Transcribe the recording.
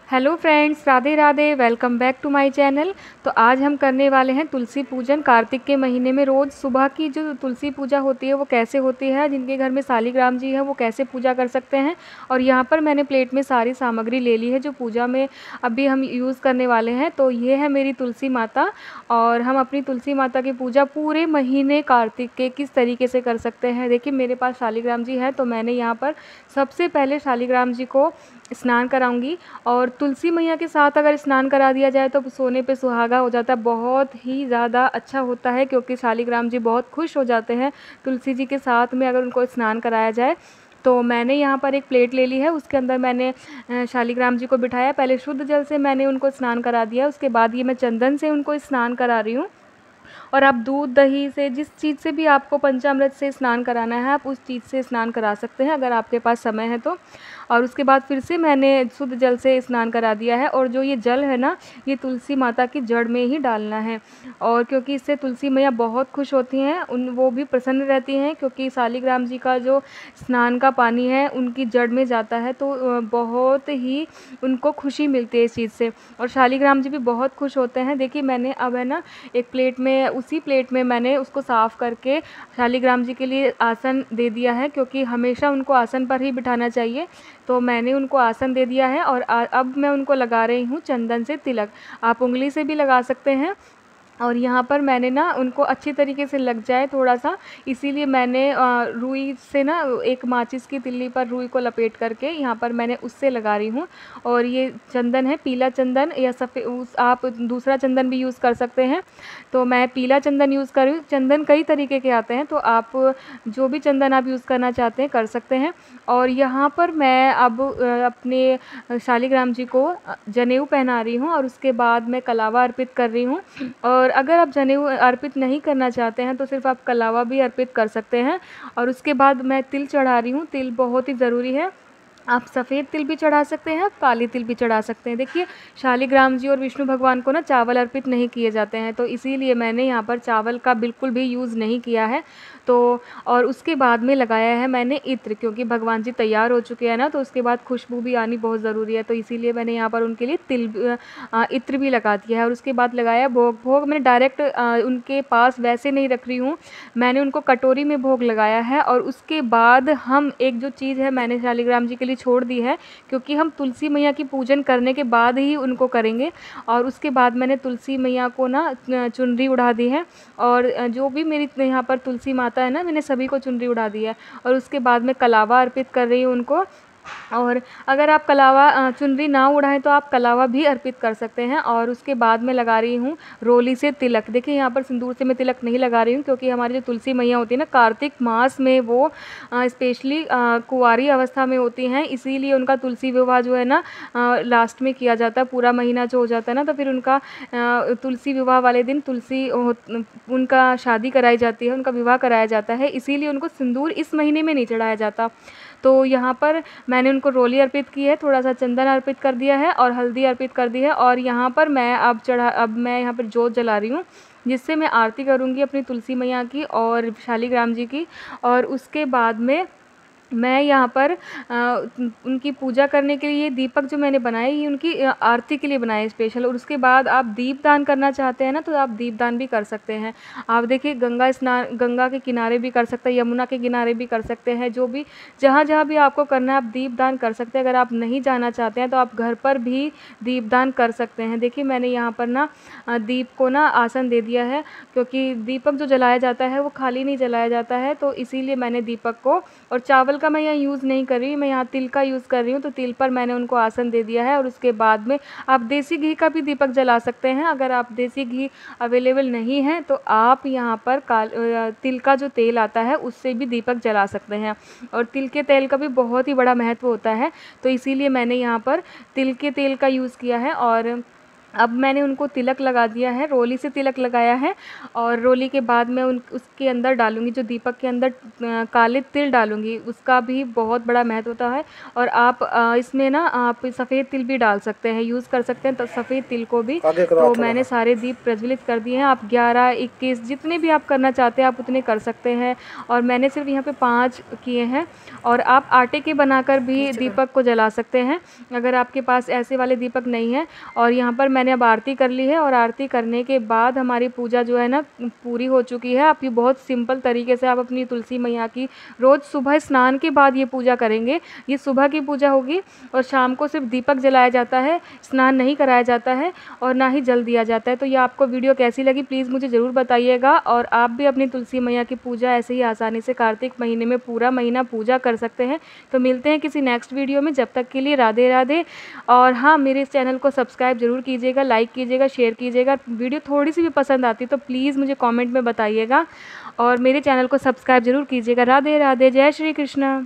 Hello friends, Radhe Radhe. Welcome back to my channel. तो आज हम करने वाले हैं तुलसी पूजन। कार्तिक के महीने में रोज़ सुबह की जो तुलसी पूजा होती है वो कैसे होती है, जिनके घर में शालिग्राम जी है वो कैसे पूजा कर सकते हैं। और यहाँ पर मैंने प्लेट में सारी सामग्री ले ली है जो पूजा में अभी हम यूज़ करने वाले हैं। तो ये है मेरी तुलसी माता, और हम अपनी तुलसी माता की पूजा पूरे महीने कार्तिक के किस तरीके से कर सकते हैं। देखिए, मेरे पास शालिग्राम जी है, तो मैंने यहाँ पर सबसे पहले शालिग्राम जी को स्नान कराऊंगी। और तुलसी मैया के साथ अगर स्नान करा दिया जाए तो सोने पे सुहागा हो जाता है, बहुत ही ज़्यादा अच्छा होता है, क्योंकि शालिग्राम जी बहुत खुश हो जाते हैं तुलसी जी के साथ में अगर उनको स्नान कराया जाए। तो मैंने यहाँ पर एक प्लेट ले ली है, उसके अंदर मैंने शालिग्राम जी को बिठाया। पहले शुद्ध जल से मैंने उनको स्नान करा दिया, उसके बाद ये मैं चंदन से उनको स्नान करा रही हूँ। और आप दूध दही से, जिस चीज़ से भी आपको पंचामृत से स्नान कराना है, आप उस चीज़ से स्नान करा सकते हैं अगर आपके पास समय है तो। और उसके बाद फिर से मैंने शुद्ध जल से स्नान करा दिया है। और जो ये जल है ना, ये तुलसी माता की जड़ में ही डालना है। और क्योंकि इससे तुलसी मैया बहुत खुश होती हैं, वो भी प्रसन्न रहती हैं, क्योंकि शालिग्राम जी का जो स्नान का पानी है उनकी जड़ में जाता है, तो बहुत ही उनको खुशी मिलती है इस चीज़ से। और शालिग्राम जी भी बहुत खुश होते हैं। देखिए, मैंने अब है ना एक प्लेट में, उसी प्लेट में मैंने उसको साफ़ करके शालिग्राम जी के लिए आसन दे दिया है, क्योंकि हमेशा उनको आसन पर ही बिठाना चाहिए। तो मैंने उनको आसन दे दिया है, और अब मैं उनको लगा रही हूँ चंदन से तिलक। आप उंगली से भी लगा सकते हैं। और यहाँ पर मैंने ना उनको अच्छी तरीके से लग जाए थोड़ा सा, इसीलिए मैंने रुई से ना एक माचिस की तिल्ली पर रुई को लपेट करके यहाँ पर मैंने उससे लगा रही हूँ। और ये चंदन है पीला चंदन, या सफ़ेद, आप दूसरा चंदन भी यूज़ कर सकते हैं। तो मैं पीला चंदन यूज़ कर रही हूँ। चंदन कई तरीके के आते हैं, तो आप जो भी चंदन आप यूज़ करना चाहते हैं कर सकते हैं। और यहाँ पर मैं अब अपने शालिग्राम जी को जनेऊ पहना रही हूँ, और उसके बाद मैं कलावा अर्पित कर रही हूँ। और अगर आप जनेऊ अर्पित नहीं करना चाहते हैं तो सिर्फ आप कलावा भी अर्पित कर सकते हैं। और उसके बाद मैं तिल चढ़ा रही हूँ। तिल बहुत ही ज़रूरी है। आप सफ़ेद तिल भी चढ़ा सकते हैं, आप काले तिल भी चढ़ा सकते हैं। देखिए, शालिग्राम जी और विष्णु भगवान को ना चावल अर्पित नहीं किए जाते हैं, तो इसीलिए मैंने यहाँ पर चावल का बिल्कुल भी यूज़ नहीं किया है। तो और उसके बाद में लगाया है मैंने इत्र, क्योंकि भगवान जी तैयार हो चुके हैं ना, तो उसके बाद खुशबू भी आनी बहुत ज़रूरी है। तो इसीलिए मैंने यहाँ पर उनके लिए इत्र भी लगा दिया है। और उसके बाद लगाया भोग। भोग मैंने डायरेक्ट उनके पास वैसे नहीं रख रही हूँ, मैंने उनको कटोरी में भोग लगाया है। और उसके बाद हम एक जो चीज़ है मैंने शालिग्राम जी के लिए छोड़ दी है, क्योंकि हम तुलसी मैया की पूजन करने के बाद ही उनको करेंगे। और उसके बाद मैंने तुलसी मैया को ना चुनरी उड़ा दी है। और जो भी मेरी यहाँ पर तुलसी माता है ना, मैंने सभी को चुनरी उड़ा दी है। और उसके बाद मैं कलावा अर्पित कर रही हूँ उनको। और अगर आप कलावा चुनरी ना उड़ाएं तो आप कलावा भी अर्पित कर सकते हैं। और उसके बाद मैं लगा रही हूँ रोली से तिलक। देखिए, यहाँ पर सिंदूर से मैं तिलक नहीं लगा रही हूँ, क्योंकि हमारी जो तुलसी मैया होती है ना, कार्तिक मास में वो स्पेशली कुंवारी अवस्था में होती हैं, इसीलिए उनका तुलसी विवाह जो है ना लास्ट में किया जाता है। पूरा महीना जो हो जाता है ना, तो फिर उनका तुलसी विवाह वाले दिन उनका शादी कराई जाती है, उनका विवाह कराया जाता है, इसीलिए उनको सिंदूर इस महीने में नहीं चढ़ाया जाता। तो यहाँ पर मैंने उनको रोली अर्पित की है, थोड़ा सा चंदन अर्पित कर दिया है, और हल्दी अर्पित कर दी है। और यहाँ पर मैं अब मैं यहाँ पर जोत जला रही हूँ, जिससे मैं आरती करूँगी अपनी तुलसी मैया की और शालिग्राम जी की। और उसके बाद में मैं यहाँ पर उनकी पूजा करने के लिए दीपक जो मैंने बनाए, ये उनकी आरती के लिए बनाए स्पेशल। और उसके बाद आप दीपदान करना चाहते हैं ना, तो आप दीपदान भी कर सकते हैं। आप देखिए, गंगा के किनारे भी कर सकते हैं, यमुना के किनारे भी कर सकते हैं, जो भी जहाँ जहाँ भी आपको करना है आप दीपदान कर सकते हैं। अगर आप नहीं जाना चाहते हैं तो आप घर पर भी दीपदान कर सकते हैं। देखिए, मैंने यहाँ पर ना दीप को ना आसन दे दिया है, क्योंकि दीपक जो जलाया जाता है वो खाली नहीं जलाया जाता है, तो इसीलिए मैंने दीपक को, और चावल का मैं यहाँ यूज़ नहीं कर रही, मैं यहाँ तिल का यूज़ कर रही हूँ, तो तिल पर मैंने उनको आसन दे दिया है। और उसके बाद में आप देसी घी का भी दीपक जला सकते हैं। अगर आप देसी घी अवेलेबल नहीं है तो आप यहाँ पर तिल का जो तेल आता है उससे भी दीपक जला सकते हैं। और तिल के तेल का भी बहुत ही बड़ा महत्व होता है, तो इसीलिए मैंने यहाँ पर तिल के तेल का यूज़ किया है। और अब मैंने उनको तिलक लगा दिया है, रोली से तिलक लगाया है और रोली के बाद मैं उसके अंदर डालूँगी, जो दीपक के अंदर काले तिल डालूँगी, उसका भी बहुत बड़ा महत्व होता है। और आप इसमें ना आप सफ़ेद तिल भी डाल सकते हैं, यूज़ कर सकते हैं तो सफ़ेद तिल को भी। तो मैंने सारे दीप प्रज्वलित कर दिए हैं। आप 11, 21 जितने भी आप करना चाहते हैं आप उतने कर सकते हैं, और मैंने सिर्फ यहाँ पे 5 किए हैं। और आप आटे के बनाकर भी दीपक को जला सकते हैं अगर आपके पास ऐसे वाले दीपक नहीं है। और यहाँ पर मैंने अब आरती कर ली है, और आरती करने के बाद हमारी पूजा जो है ना पूरी हो चुकी है। आप ये बहुत सिंपल तरीके से आप अपनी तुलसी मैया की रोज़ सुबह स्नान के बाद ये पूजा करेंगे। ये सुबह की पूजा होगी और शाम को सिर्फ दीपक जलाया जाता है, स्नान नहीं कराया जाता है और ना ही जल दिया जाता है। तो ये आपको वीडियो कैसी लगी प्लीज़ मुझे ज़रूर बताइएगा। और आप भी अपनी तुलसी मैया की पूजा ऐसे ही आसानी से कार्तिक महीने में पूरा महीना पूजा कर सकते हैं। तो मिलते हैं किसी नेक्स्ट वीडियो में, जब तक के लिए राधे राधे। और हाँ, मेरे इस चैनल को सब्सक्राइब ज़रूर कीजिएगा, लाइक कीजिएगा, शेयर कीजिएगा। वीडियो थोड़ी सी भी पसंद आती तो प्लीज़ मुझे कमेंट में बताइएगा, और मेरे चैनल को सब्सक्राइब ज़रूर कीजिएगा। राधे राधे, जय श्री कृष्ण।